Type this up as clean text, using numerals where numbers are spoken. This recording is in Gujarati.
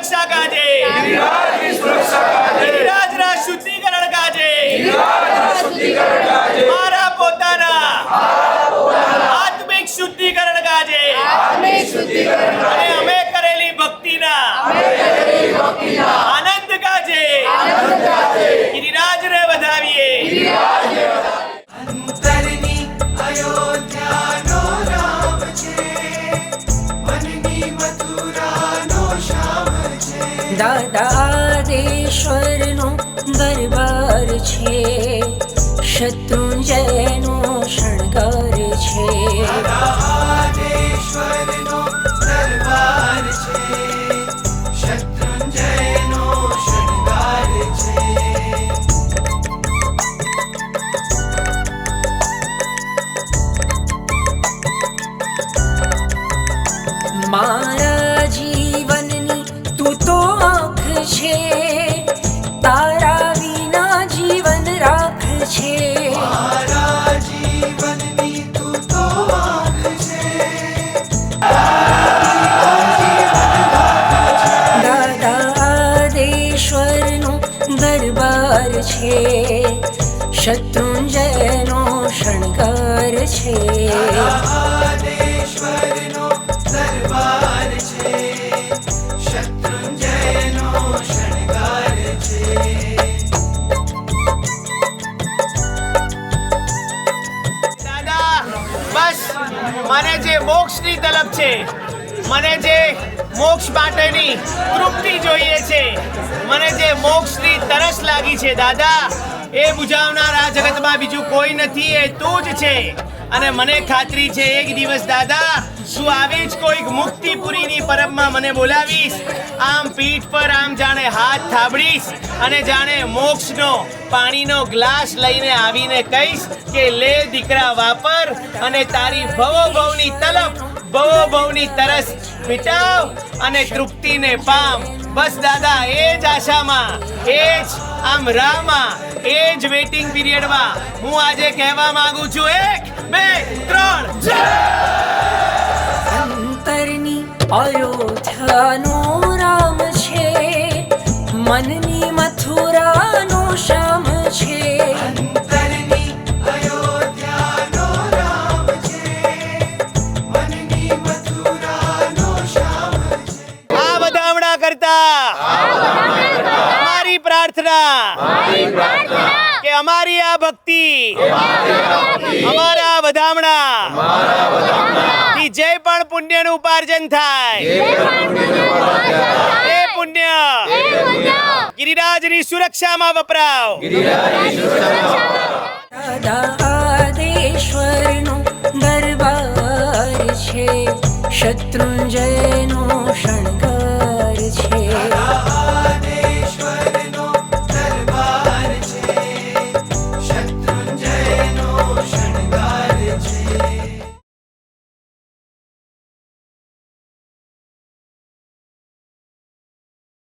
સુરક્ષા કાજે, ગિરિરાજના શુદ્ધિકરણ કાજે મારા પોતાના આત્મિક શુદ્ધિકરણ કાજે અને અમે કરેલી ભક્તિના આનંદ કાજે ગિરિરાજને વધાવીએ. અંતરની અયોધ્યાનો રામ છે, મનની મથુરાનો શ્યામ છે. દાદાદેશ્વરનો દરબાર છે, શત્રુંજયનો શણગાર છે. દાદાદેશ્વરનો દરબાર છે, શત્રુંજયનો શણગાર છે. મારા જીવનની તું તો આંખ છે, તારા વિના જીવન રાખ છે. મારા જીવનની તું તો આંખ છે, દાદાદેશ્વરનો દરબાર છે, શત્રુંજયનો શણગાર છે. દાદાદેશ્વરનો દરબાર છે, શત્રુંજયનો શણગાર છે. દાદા, બસ મને જે મોક્ષની તલબ છે, મને જે મોક્ષ માટેની તૃપ્તિ જોઈએ છે, મને જે મોક્ષની તરસ લાગી છે દાદા, એ બુઝાવનાર આ જગતમાં બીજું કોઈ નથી, એ તું જ છે. અને મને ખાતરી છે એક દિવસ દાદા તું આવી જ કોઈક મુક્તિપુરીની પરબમાં મને બોલાવીશ, આમ પીઠ પર આમ જાણે હાથ થાબડીશ અને જાણે મોક્ષનો પાણીનો ગ્લાસ લઈને આવીને કહીશ કે લે દીકરા વાપર અને તારી ભવોભવની તલબ ભવોભવની તરસ મિટાવ અને તૃપ્તિને પામ. બસ દાદા એ જ આશામાં, એ જ આમ રાહમાં, એ જ વેઇટિંગ પીરિયડમાં હું આજે કહેવા માંગુ છું 1 2 3 જય. અંતરની અયોધ્યાનો રામ છે, મનની મથુરાનો શ્યામ છે. અંતરની અયોધ્યાનો રામ છે, મનની મથુરાનો શ્યામ છે. આ વધામણા કરતા અમારી પ્રાર્થના કે અમારી આ ભક્તિ અમારા વધામણા થી જે પણ પુણ્યનું ઉપાર્જન થાય એ પુણ્ય ગિરિરાજની સુરક્ષામાં વપરાવ. દાદાદેશ્વરનો દરબાર છે, શત્રુંજયનો